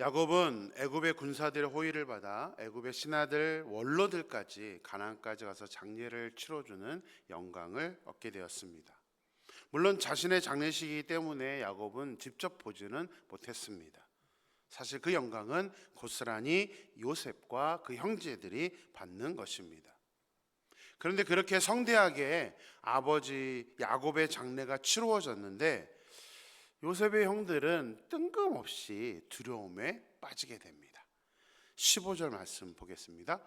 야곱은 애굽의 군사들의 호의를 받아 애굽의 신하들 원로들까지 가나안까지 가서 장례를 치러주는 영광을 얻게 되었습니다. 물론 자신의 장례식이기 때문에 야곱은 직접 보지는 못했습니다. 사실 그 영광은 고스란히 요셉과 그 형제들이 받는 것입니다. 그런데 그렇게 성대하게 아버지 야곱의 장례가 치루어졌는데 요셉의 형들은 뜬금없이 두려움에 빠지게 됩니다. 15절 말씀 보겠습니다.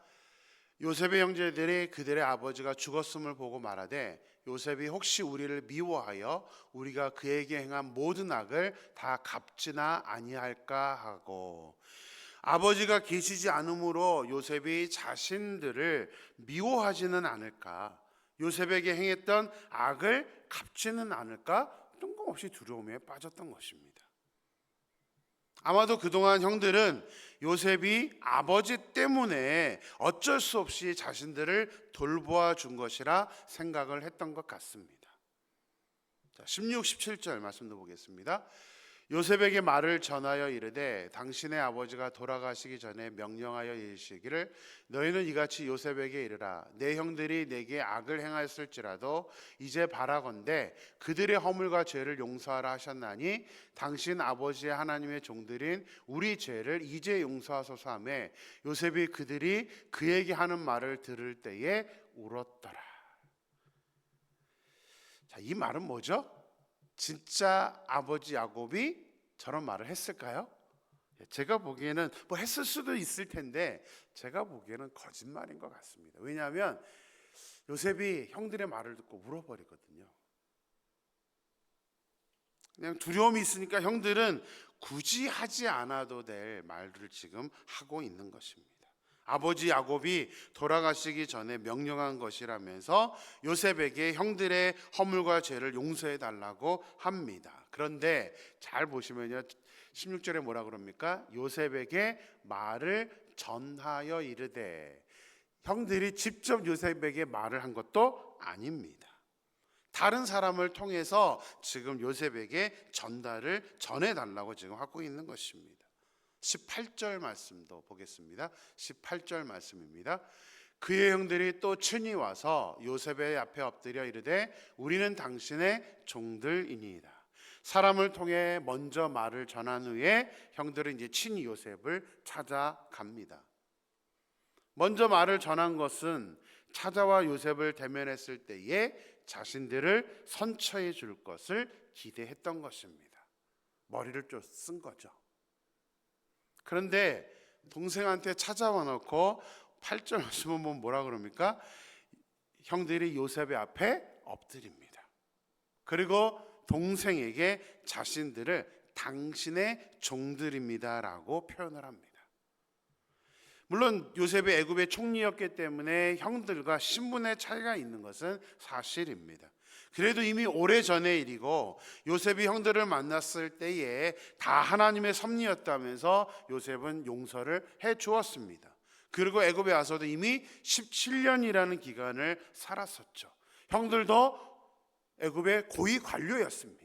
요셉의 형제들이 그들의 아버지가 죽었음을 보고 말하되 요셉이 혹시 우리를 미워하여 우리가 그에게 행한 모든 악을 다 갚지나 아니할까 하고, 아버지가 계시지 않으므로 요셉이 자신들을 미워하지는 않을까, 요셉에게 행했던 악을 갚지는 않을까, 뜬금없이 두려움에 빠졌던 것입니다. 아마도 그동안 형들은 요셉이 아버지 때문에 어쩔 수 없이 자신들을 돌보아 준 것이라 생각을 했던 것 같습니다. 16, 17절 말씀도 보겠습니다. 요셉에게 말을 전하여 이르되 당신의 아버지가 돌아가시기 전에 명령하여 이르시기를 너희는 이같이 요셉에게 이르라 내 형들이 내게 악을 행하였을지라도 이제 바라건대 그들의 허물과 죄를 용서하라 하셨나니 당신 아버지의 하나님의 종들인 우리 죄를 이제 용서하소서 하며 요셉이 그들이 그에게 하는 말을 들을 때에 울었더라. 자, 이 말은 뭐죠? 진짜 아버지 야곱이 저런 말을 했을까요? 제가 보기에는 뭐 했을 수도 있을 텐데 제가 보기에는 거짓말인 것 같습니다. 왜냐하면 요셉이 형들의 말을 듣고 울어버리거든요. 그냥 두려움이 있으니까 형들은 굳이 하지 않아도 될 말을 지금 하고 있는 것입니다. 아버지 야곱이 돌아가시기 전에 명령한 것이라면서 요셉에게 형들의 허물과 죄를 용서해 달라고 합니다. 그런데 잘 보시면요, 16절에 뭐라 그럽니까? 요셉에게 말을 전하여 이르되, 형들이 직접 요셉에게 말을 한 것도 아닙니다. 다른 사람을 통해서 지금 요셉에게 전해달라고 지금 하고 있는 것입니다. 18절 말씀도 보겠습니다. 18절 말씀입니다. 그의 형들이 또 친히 와서 요셉의 앞에 엎드려 이르되 우리는 당신의 종들이니이다. 사람을 통해 먼저 말을 전한 후에 형들은 이제 친히 요셉을 찾아갑니다. 먼저 말을 전한 것은 찾아와 요셉을 대면했을 때에 자신들을 선처해 줄 것을 기대했던 것입니다. 머리를 좀 쓴 거죠. 그런데 동생한테 찾아와 놓고 8절 말씀은 뭐라 그럽니까? 형들이 요셉의 앞에 엎드립니다. 그리고 동생에게 자신들을 당신의 종들입니다라고 표현을 합니다. 물론 요셉이 애굽의 총리였기 때문에 형들과 신분의 차이가 있는 것은 사실입니다. 그래도 이미 오래전의 일이고 요셉이 형들을 만났을 때에 다 하나님의 섭리였다면서 요셉은 용서를 해 주었습니다. 그리고 애굽에 와서도 이미 17년이라는 기간을 살았었죠. 형들도 애굽의 고위 관료였습니다.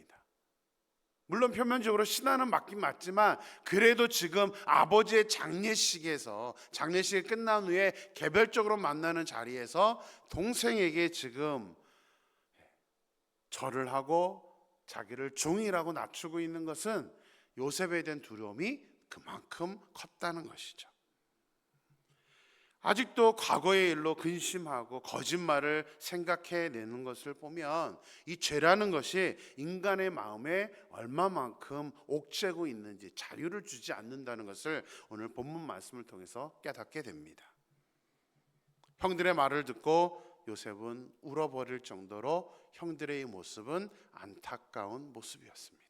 물론 표면적으로 신하는 맞긴 맞지만 그래도 지금 아버지의 장례식이 끝난 후에 개별적으로 만나는 자리에서 동생에게 지금 절을 하고 자기를 종이라고 낮추고 있는 것은 요셉에 대한 두려움이 그만큼 컸다는 것이죠. 아직도 과거의 일로 근심하고 거짓말을 생각해내는 것을 보면 이 죄라는 것이 인간의 마음에 얼마만큼 옥죄고 있는지 자유를 주지 않는다는 것을 오늘 본문 말씀을 통해서 깨닫게 됩니다. 형들의 말을 듣고 요셉은 울어버릴 정도로 형들의 모습은 안타까운 모습이었습니다.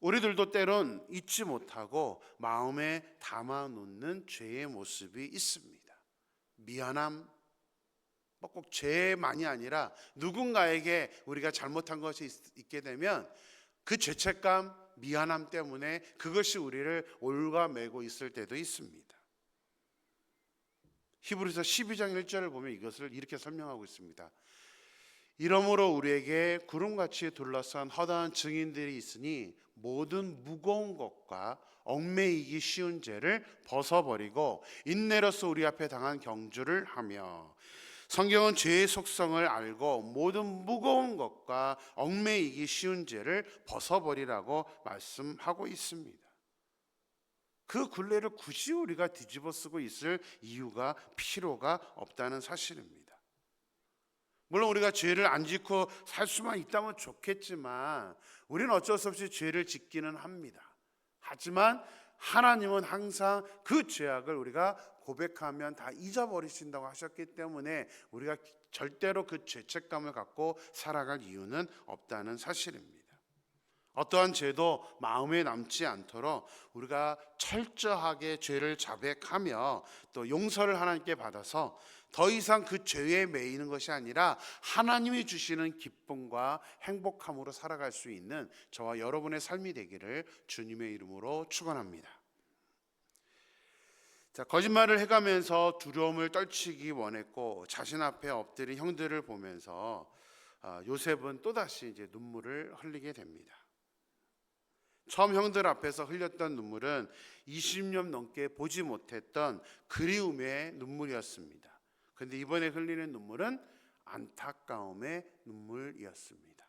우리들도 때론 잊지 못하고 마음에 담아놓는 죄의 모습이 있습니다. 미안함, 꼭 죄만이 아니라 누군가에게 우리가 잘못한 것이 있게 되면 그 죄책감, 미안함 때문에 그것이 우리를 올가매고 있을 때도 있습니다. 히브리서 12장 1절을 보면 이것을 이렇게 설명하고 있습니다. 이러므로 우리에게 구름같이 둘러싼 허다한 증인들이 있으니 모든 무거운 것과 얽매이기 쉬운 죄를 벗어버리고 인내로서 우리 앞에 당한 경주를 하며. 성경은 죄의 속성을 알고 모든 무거운 것과 얽매이기 쉬운 죄를 벗어버리라고 말씀하고 있습니다. 그 굴레를 굳이 우리가 뒤집어 쓰고 있을 이유가 필요가 없다는 사실입니다. 물론 우리가 죄를 안 짓고 살 수만 있다면 좋겠지만 우리는 어쩔 수 없이 죄를 짓기는 합니다. 하지만 하나님은 항상 그 죄악을 우리가 고백하면 다 잊어버리신다고 하셨기 때문에 우리가 절대로 그 죄책감을 갖고 살아갈 이유는 없다는 사실입니다. 어떠한 죄도 마음에 남지 않도록 우리가 철저하게 죄를 자백하며 또 용서를 하나님께 받아서 더 이상 그 죄에 매이는 것이 아니라 하나님이 주시는 기쁨과 행복함으로 살아갈 수 있는 저와 여러분의 삶이 되기를 주님의 이름으로 축원합니다. 자, 거짓말을 해가면서 두려움을 떨치기 원했고 자신 앞에 엎드린 형들을 보면서 요셉은 또다시 이제 눈물을 흘리게 됩니다. 처음 형들 앞에서 흘렸던 눈물은 20년 넘게 보지 못했던 그리움의 눈물이었습니다. 그런데 이번에 흘리는 눈물은 안타까움의 눈물이었습니다.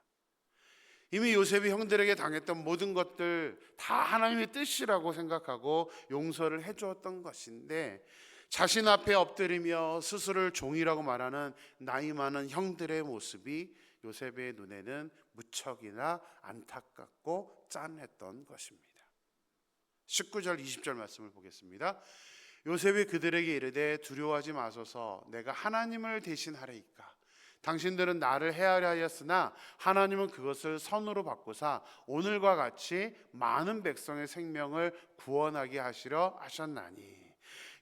이미 요셉이 형들에게 당했던 모든 것들 다 하나님의 뜻이라고 생각하고 용서를 해주었던 것인데 자신 앞에 엎드리며 스스로를 종이라고 말하는 나이 많은 형들의 모습이 요셉의 눈에는 무척이나 안타깝고 짠했던 것입니다. 19절 20절 말씀을 보겠습니다. 요셉이 그들에게 이르되 두려워하지 마소서 내가 하나님을 대신하리이까. 당신들은 나를 해하려 하였으나 하나님은 그것을 선으로 바꾸사 오늘과 같이 많은 백성의 생명을 구원하게 하시려 하셨나니.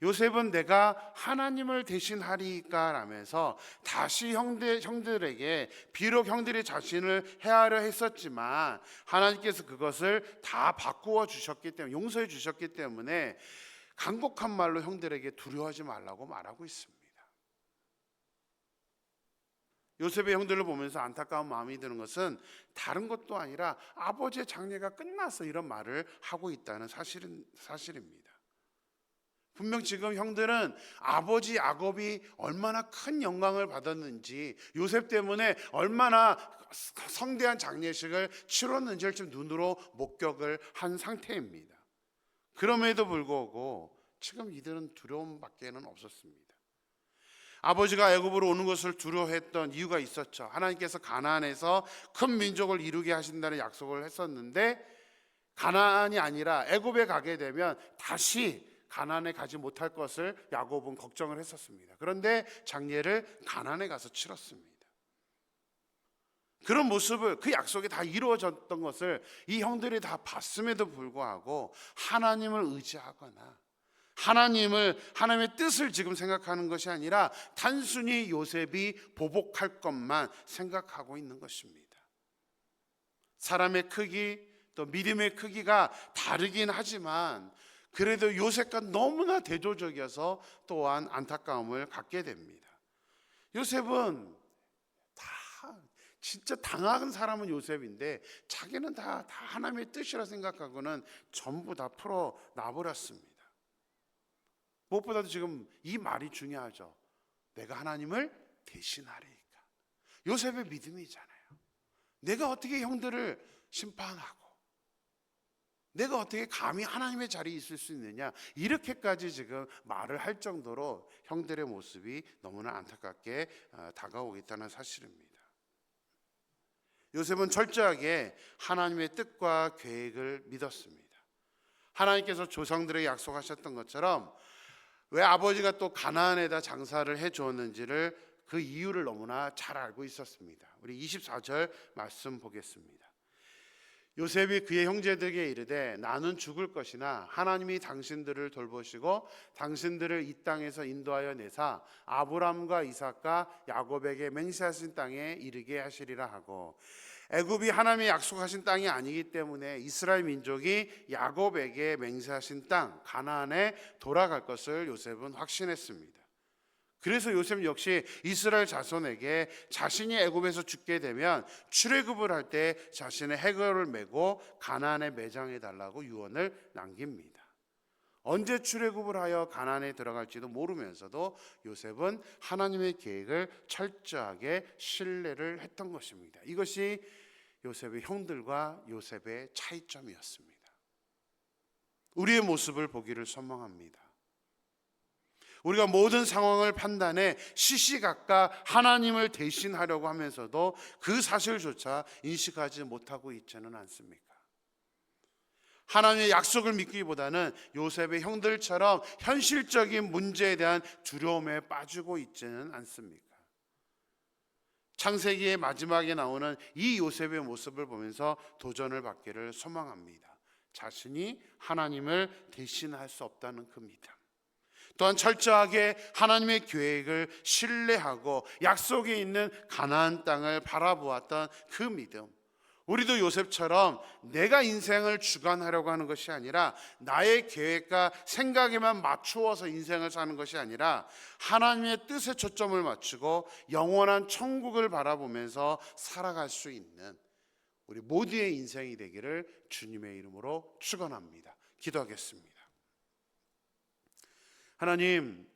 요셉은 내가 하나님을 대신하리까 라면서 다시 형들에게 비록 형들이 자신을 해하려 했었지만 하나님께서 그것을 다 바꾸어 주셨기 때문에 용서해 주셨기 때문에 간곡한 말로 형들에게 두려워하지 말라고 말하고 있습니다. 요셉의 형들을 보면서 안타까운 마음이 드는 것은 다른 것도 아니라 아버지의 장례가 끝나서 이런 말을 하고 있다는 사실입니다. 분명 지금 형들은 아버지 야곱이 얼마나 큰 영광을 받았는지 요셉 때문에 얼마나 성대한 장례식을 치렀는지를 지금 눈으로 목격을 한 상태입니다. 그럼에도 불구하고 지금 이들은 두려움밖에는 없었습니다. 아버지가 애굽으로 오는 것을 두려워했던 이유가 있었죠. 하나님께서 가나안에서 큰 민족을 이루게 하신다는 약속을 했었는데 가나안이 아니라 애굽에 가게 되면 다시 가나안에 가지 못할 것을 야곱은 걱정을 했었습니다. 그런데 장례를 가나안에 가서 치렀습니다. 그런 모습을 그 약속이 다 이루어졌던 것을 이 형들이 다 봤음에도 불구하고 하나님을 의지하거나 하나님의 뜻을 지금 생각하는 것이 아니라 단순히 요셉이 보복할 것만 생각하고 있는 것입니다. 사람의 크기 또 믿음의 크기가 다르긴 하지만 그래도 요셉과 너무나 대조적이어서 또한 안타까움을 갖게 됩니다. 요셉은 진짜 당한 사람은 요셉인데 자기는 다 하나님의 뜻이라 생각하고는 전부 다 풀어 놔버렸습니다. 무엇보다도 지금 이 말이 중요하죠. 내가 하나님을 대신하리이까. 요셉의 믿음이잖아요. 내가 어떻게 형들을 심판하고 내가 어떻게 감히 하나님의 자리에 있을 수 있느냐, 이렇게까지 지금 말을 할 정도로 형들의 모습이 너무나 안타깝게 다가오고 있다는 사실입니다. 요셉은 철저하게 하나님의 뜻과 계획을 믿었습니다. 하나님께서 조상들에게 약속하셨던 것처럼 왜 아버지가 또 가나안에다 장사를 해주었는지를 그 이유를 너무나 잘 알고 있었습니다. 우리 24절 말씀 보겠습니다. 요셉이 그의 형제들에게 이르되 나는 죽을 것이나 하나님이 당신들을 돌보시고 당신들을 이 땅에서 인도하여 내사 아브람과 이삭과 야곱에게 맹세하신 땅에 이르게 하시리라 하고, 애굽이 하나님이 약속하신 땅이 아니기 때문에 이스라엘 민족이 야곱에게 맹세하신 땅 가나안에 돌아갈 것을 요셉은 확신했습니다. 그래서 요셉 역시 이스라엘 자손에게 자신이 애굽에서 죽게 되면 출애굽을 할 때 자신의 해골을 메고 가나안에 매장해 달라고 유언을 남깁니다. 언제 출애굽을 하여 가나안에 들어갈지도 모르면서도 요셉은 하나님의 계획을 철저하게 신뢰를 했던 것입니다. 이것이 요셉의 형들과 요셉의 차이점이었습니다. 우리의 모습을 보기를 소망합니다. 우리가 모든 상황을 판단해 시시각각 하나님을 대신하려고 하면서도 그 사실조차 인식하지 못하고 있지는 않습니까? 하나님의 약속을 믿기보다는 요셉의 형들처럼 현실적인 문제에 대한 두려움에 빠지고 있지는 않습니까? 창세기의 마지막에 나오는 이 요셉의 모습을 보면서 도전을 받기를 소망합니다. 자신이 하나님을 대신할 수 없다는 그 믿음, 또한 철저하게 하나님의 계획을 신뢰하고 약속에 있는 가나안 땅을 바라보았던 그 믿음, 우리도 요셉처럼 내가 인생을 주관하려고 하는 것이 아니라 나의 계획과 생각에만 맞추어서 인생을 사는 것이 아니라 하나님의 뜻에 초점을 맞추고 영원한 천국을 바라보면서 살아갈 수 있는 우리 모두의 인생이 되기를 주님의 이름으로 축원합니다. 기도하겠습니다. 하나님,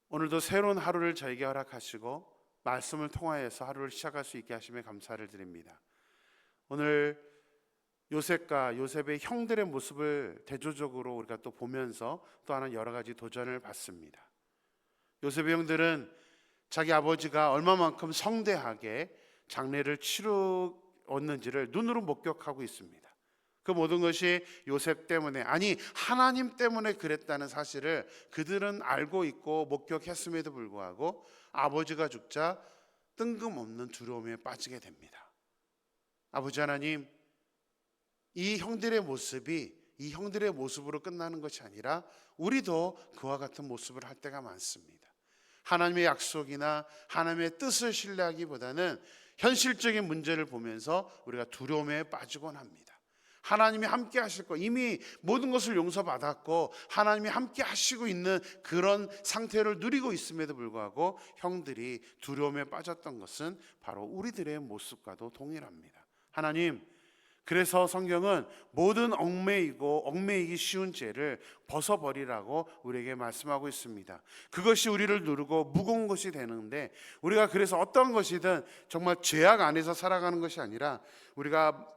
오늘도 새로운 하루를 저에게 허락하시고 말씀을 통하여서 하루를 시작할 수 있게 하심에 감사를 드립니다. 오늘 요셉과 요셉의 형들의 모습을 대조적으로 우리가 또 보면서 또 하나 여러 가지 도전을 받습니다. 요셉의 형들은 자기 아버지가 얼마만큼 성대하게 장례를 치루었는지를 눈으로 목격하고 있습니다. 그 모든 것이 요셉 때문에, 아니 하나님 때문에 그랬다는 사실을 그들은 알고 있고 목격했음에도 불구하고 아버지가 죽자 뜬금없는 두려움에 빠지게 됩니다. 아버지 하나님, 이 형들의 모습으로 끝나는 것이 아니라 우리도 그와 같은 모습을 할 때가 많습니다. 하나님의 약속이나 하나님의 뜻을 신뢰하기보다는 현실적인 문제를 보면서 우리가 두려움에 빠지곤 합니다. 하나님이 함께 하실 것, 이미 모든 것을 용서받았고 하나님이 함께 하시고 있는 그런 상태를 누리고 있음에도 불구하고 형들이 두려움에 빠졌던 것은 바로 우리들의 모습과도 동일합니다. 하나님, 그래서 성경은 모든 얽매이기 쉬운 죄를 벗어버리라고 우리에게 말씀하고 있습니다. 그것이 우리를 누르고 무거운 것이 되는데, 우리가 그래서 어떤 것이든 정말 죄악 안에서 살아가는 것이 아니라 우리가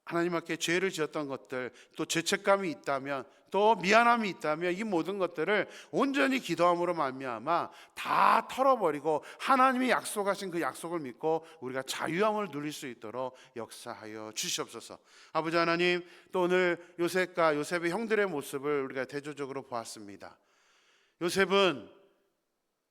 하나님 앞에 죄를 지었던 것들, 또 죄책감이 있다면, 또 미안함이 있다면 이 모든 것들을 온전히 기도함으로 말미암아 다 털어버리고 하나님이 약속하신 그 약속을 믿고 우리가 자유함을 누릴 수 있도록 역사하여 주시옵소서. 아버지 하나님, 또 오늘 요셉과 요셉의 형들의 모습을 우리가 대조적으로 보았습니다. 요셉은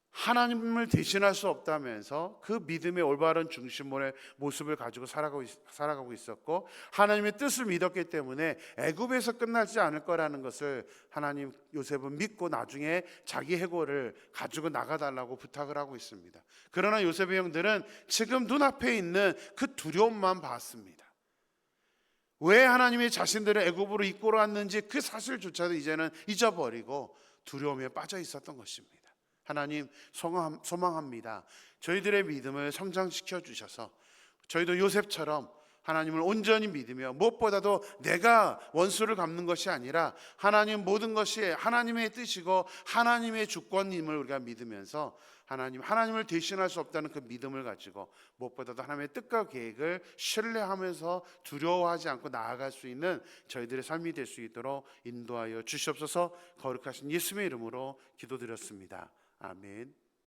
하나님을 대신할 수 없다면서 그 믿음의 올바른 중심의 모습을 가지고 살아가고 있었고, 하나님의 뜻을 믿었기 때문에 애굽에서 끝나지 않을 거라는 것을 하나님, 요셉은 믿고 나중에 자기 해골을 가지고 나가달라고 부탁을 하고 있습니다. 그러나 요셉의 형들은 지금 눈앞에 있는 그 두려움만 봤습니다. 왜 하나님이 자신들을 애굽으로 이끌어 왔는지 그 사실조차도 이제는 잊어버리고 두려움에 빠져 있었던 것입니다. 하나님, 소망합니다. 저희들의 믿음을 성장시켜 주셔서 저희도 요셉처럼 하나님을 온전히 믿으며, 무엇보다도 내가 원수를 갚는 것이 아니라 하나님, 모든 것이 하나님의 뜻이고 하나님의 주권임을 우리가 믿으면서 하나님을 대신할 수 없다는 그 믿음을 가지고 무엇보다도 하나님의 뜻과 계획을 신뢰하면서 두려워하지 않고 나아갈 수 있는 저희들의 삶이 될 수 있도록 인도하여 주시옵소서. 거룩하신 예수님의 이름으로 기도드렸습니다. 아멘.